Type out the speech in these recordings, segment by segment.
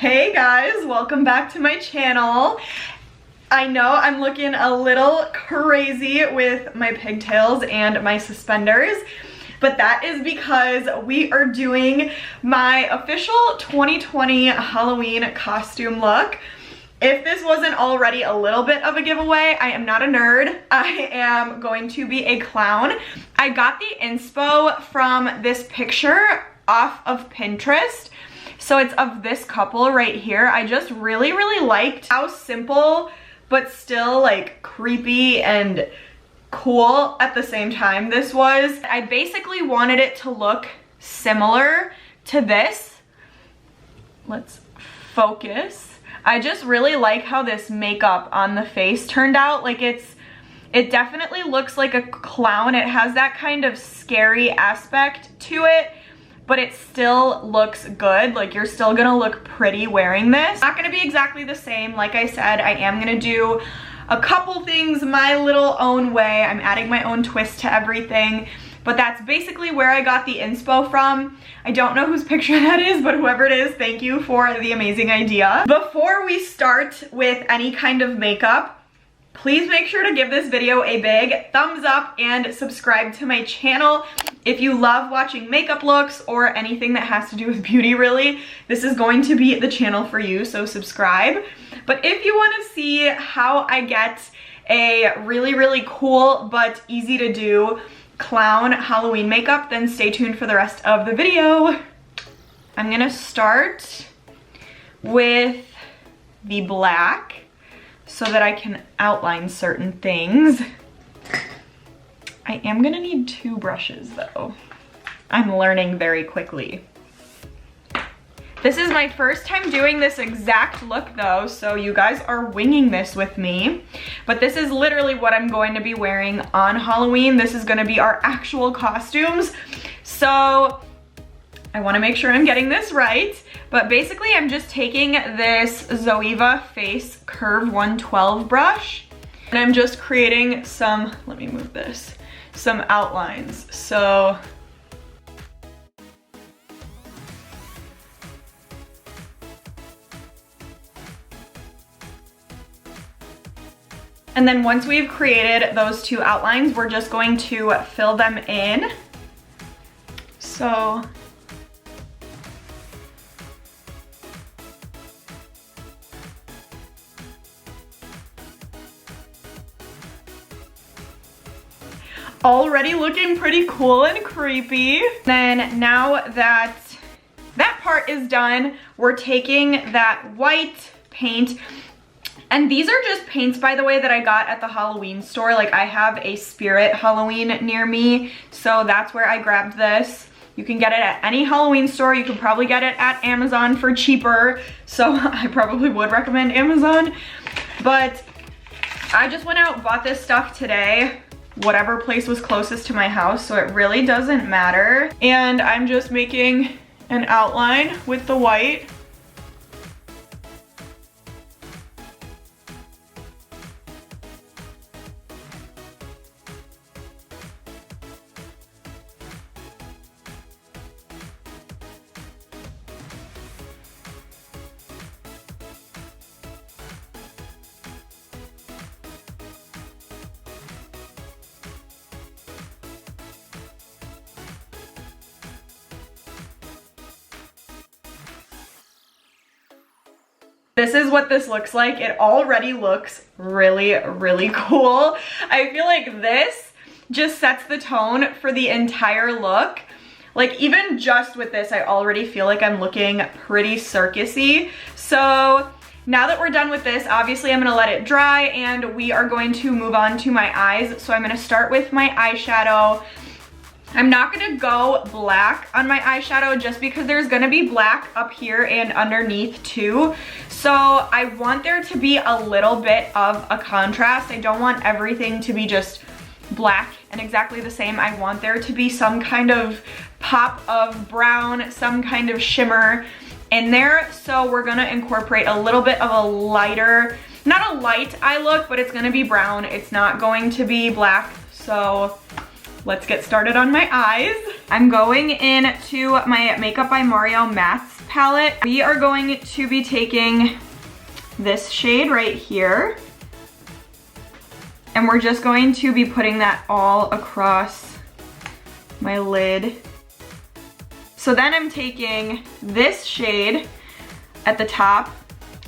Hey guys, welcome back to my channel. I know I'm looking a little crazy with my pigtails and my suspenders, but that is because we are doing my official 2020 Halloween costume look. If this wasn't already a little bit of a giveaway, I am not a nerd. I am going to be a clown. I got the inspo from this picture off of Pinterest. So it's of this couple right here. I just really liked how simple but still like creepy and cool at the same time this was. I basically wanted it to look similar to this. Let's focus. I just really like how this makeup on the face turned out. Like it definitely looks like a clown. It has that kind of scary aspect to it, but it still looks good. Like you're still gonna look pretty wearing this. Not gonna be exactly the same. Like I said, I am gonna do a couple things my little own way. I'm adding my own twist to everything, but that's basically where I got the inspo from. I don't know whose picture that is, but whoever it is, thank you for the amazing idea. Before we start with any kind of makeup, please make sure to give this video a big thumbs up and subscribe to my channel. If you love watching makeup looks or anything that has to do with beauty really, this is going to be the channel for you, so subscribe. But if you want to see how I get a really cool but easy to do clown Halloween makeup, then stay tuned for the rest of the video. I'm gonna start with the black so that I can outline certain things. I am gonna need two brushes though. I'm learning very quickly. This is my first time doing this exact look though, so you guys are winging this with me. But this is literally what I'm going to be wearing on Halloween. This is gonna be our actual costumes. So I wanna make sure I'm getting this right. But basically I'm just taking this Zoeva Face Curve 112 brush and I'm just creating some, let me move this, some outlines. So and then once we've created those two outlines, we're just going to fill them in. So already looking pretty cool and creepy. Then now that that part is done, we're taking that white paint. And these are just paints, by the way, that I got at the Halloween store. Like I have a Spirit Halloween near me, so that's where I grabbed this. You can get it at any Halloween store. You can probably get it at Amazon for cheaper, so I probably would recommend Amazon. But I just went out and bought this stuff today, whatever place was closest to my house, so it really doesn't matter. And I'm just making an outline with the white. This is what this looks like. It already looks really cool. I feel like this just sets the tone for the entire look. Like even just with this, I already feel like I'm looking pretty circusy. So now that we're done with this, obviously I'm gonna let it dry and we are going to move on to my eyes. So I'm gonna start with my eyeshadow. I'm not gonna go black on my eyeshadow just because there's gonna be black up here and underneath too. So I want there to be a little bit of a contrast. I don't want everything to be just black and exactly the same. I want there to be some kind of pop of brown, some kind of shimmer in there. So we're gonna incorporate a little bit of a lighter, not a light eye look, but it's gonna be brown. It's not going to be black. So let's get started on my eyes. I'm going into my Makeup by Mario Mattes palette, we are going to be taking this shade right here. And we're just going to be putting that all across my lid. So then I'm taking this shade at the top,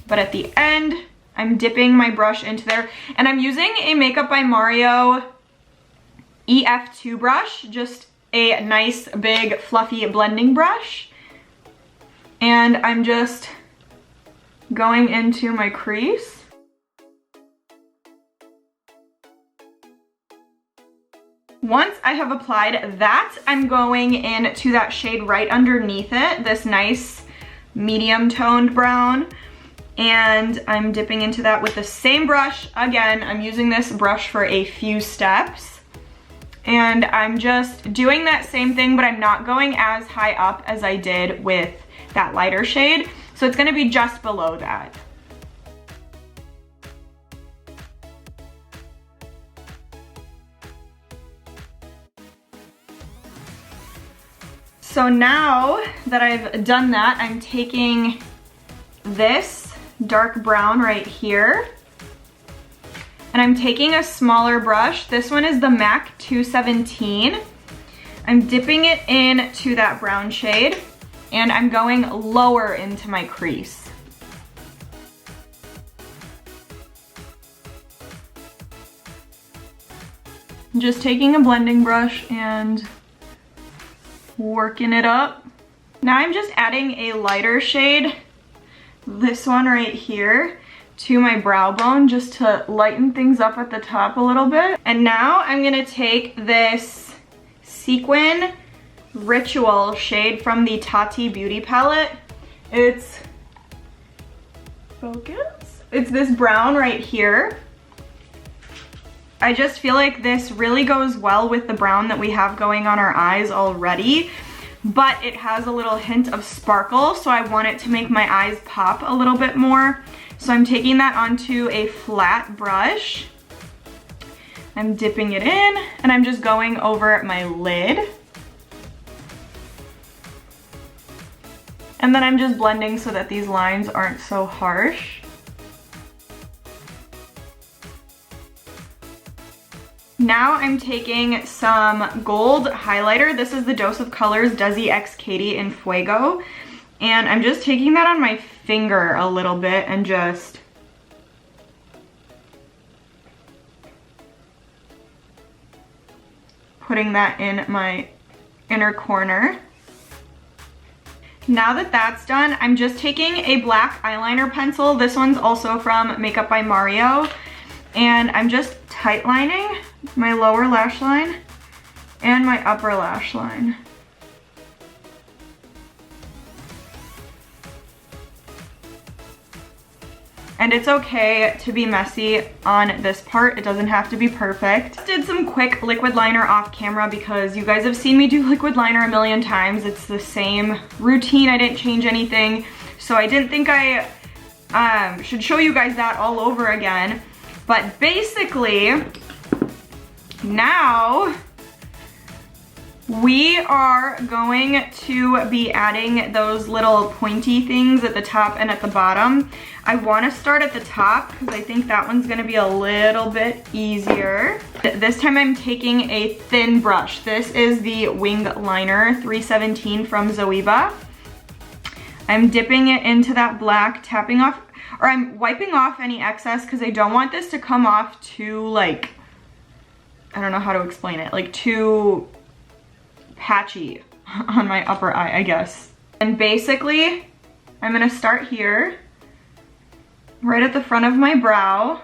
but at the end, I'm dipping my brush into there. And I'm using a Makeup by Mario EF2 brush, just a nice big fluffy blending brush. And I'm just going into my crease. Once I have applied that, I'm going into that shade right underneath it, this nice medium toned brown. And I'm dipping into that with the same brush. Again, I'm using this brush for a few steps. And I'm just doing that same thing, but I'm not going as high up as I did with that lighter shade. So it's gonna be just below that. So now that I've done that, I'm taking this dark brown right here, and I'm taking a smaller brush. This one is the MAC 217. I'm dipping it into that brown shade, and I'm going lower into my crease. I'm just taking a blending brush and working it up. Now I'm just adding a lighter shade, this one right here, to my brow bone just to lighten things up at the top a little bit. And now I'm gonna take this Sequin Ritual shade from the Tati Beauty palette. It's, focus? It's this brown right here. I just feel like this really goes well with the brown that we have going on our eyes already, but it has a little hint of sparkle, so I want it to make my eyes pop a little bit more. So I'm taking that onto a flat brush. I'm dipping it in, and I'm just going over my lid. And then I'm just blending so that these lines aren't so harsh. Now I'm taking some gold highlighter. This is the Dose of Colors Desi X Katie in Fuego. And I'm just taking that on my finger a little bit and just putting that in my inner corner. Now that that's done, I'm just taking a black eyeliner pencil. This one's also from Makeup by Mario. And I'm just tightlining my lower lash line and my upper lash line. And it's okay to be messy on this part. It doesn't have to be perfect. Did some quick liquid liner off camera because you guys have seen me do liquid liner a million times. It's the same routine. I didn't change anything. So I didn't think I should show you guys that all over again. But basically, now we are going to be adding those little pointy things at the top and at the bottom. I want to start at the top because I think that one's going to be a little bit easier. This time I'm taking a thin brush. This is the Wing Liner 317 from Zoeva. I'm dipping it into that black, tapping off, or I'm wiping off any excess because I don't want this to come off too, like, I don't know how to explain it, like too patchy on my upper eye, I guess. And basically, I'm gonna start here, right at the front of my brow.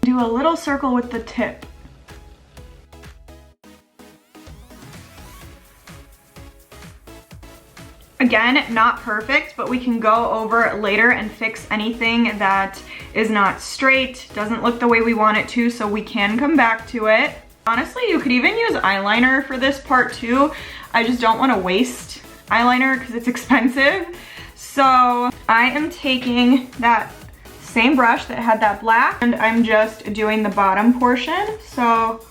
Do a little circle with the tip. Again, not perfect, but we can go over later and fix anything that is not straight, doesn't look the way we want it to, so we can come back to it. Honestly, you could even use eyeliner for this part too. I just don't want to waste eyeliner because it's expensive. So I am taking that same brush that had that black and I'm just doing the bottom portion. So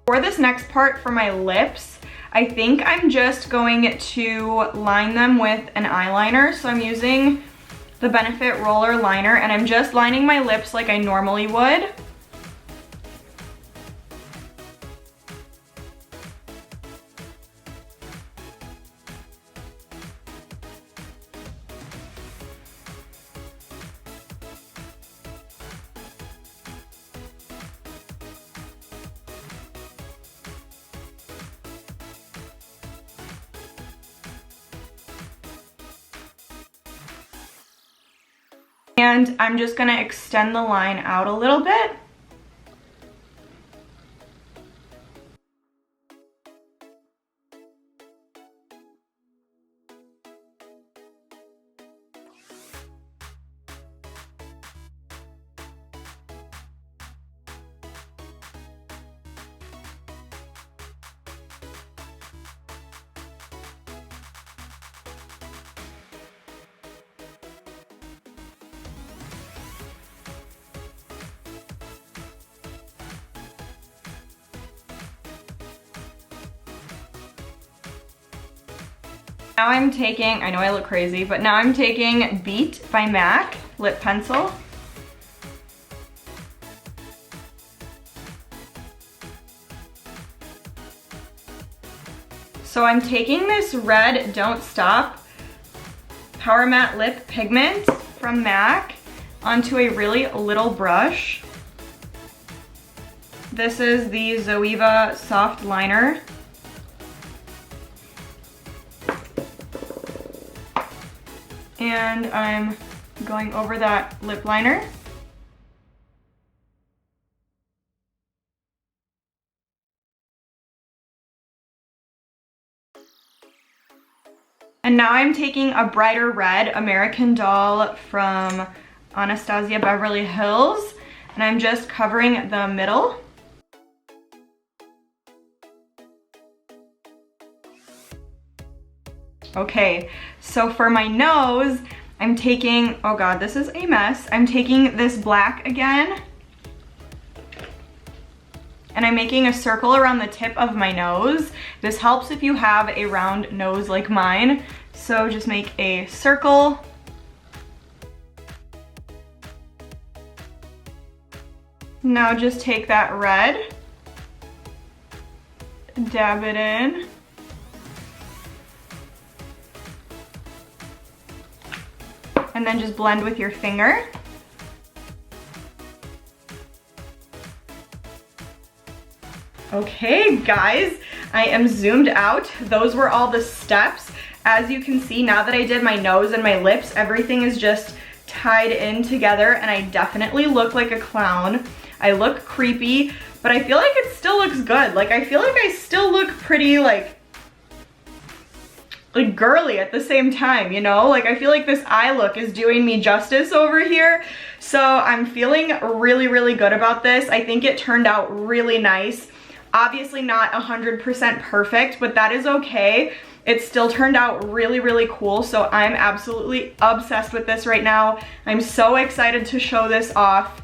for this next part for my lips, I think I'm just going to line them with an eyeliner. So I'm using the Benefit Roller Liner and I'm just lining my lips like I normally would. And I'm just gonna extend the line out a little bit. Now I'm taking, I know I look crazy, but now I'm taking Beat by MAC lip pencil. So I'm taking this red Don't Stop Power Matte Lip Pigment from MAC onto a really little brush. This is the Zoeva Soft Liner. And I'm going over that lip liner. And now I'm taking a brighter red American Doll from Anastasia Beverly Hills, and I'm just covering the middle. Okay, so for my nose, I'm taking, oh god, this is a mess. I'm taking this black again, and I'm making a circle around the tip of my nose. This helps if you have a round nose like mine. So just make a circle. Now just take that red, dab it in. And then just blend with your finger. Okay guys, I am zoomed out. Those were all the steps. As you can see, now that I did my nose and my lips, everything is just tied in together and I definitely look like a clown. I look creepy, but I feel like it still looks good. Like I feel like I still look pretty like girly at the same time, you know? Like I feel like this eye look is doing me justice over here. So I'm feeling really, really good about this. I think it turned out really nice. Obviously not 100% perfect, but that is okay. It still turned out really, really cool. So I'm absolutely obsessed with this right now. I'm so excited to show this off.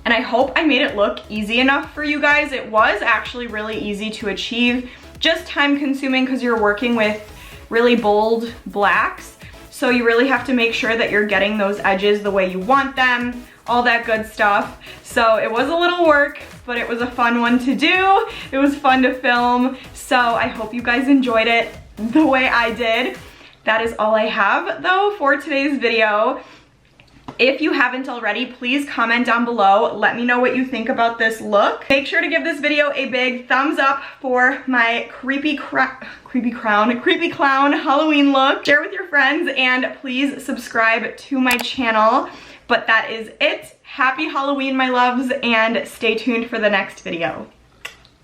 And I hope I made it look easy enough for you guys. It was actually really easy to achieve, just time consuming because you're working with really bold blacks. So you really have to make sure that you're getting those edges the way you want them, all that good stuff. So it was a little work, but it was a fun one to do. It was fun to film. So I hope you guys enjoyed it the way I did. That is all I have though for today's video. If you haven't already, please comment down below. Let me know what you think about this look. Make sure to give this video a big thumbs up for my creepy clown Halloween look. Share with your friends and please subscribe to my channel. But that is it. Happy Halloween, my loves, and stay tuned for the next video.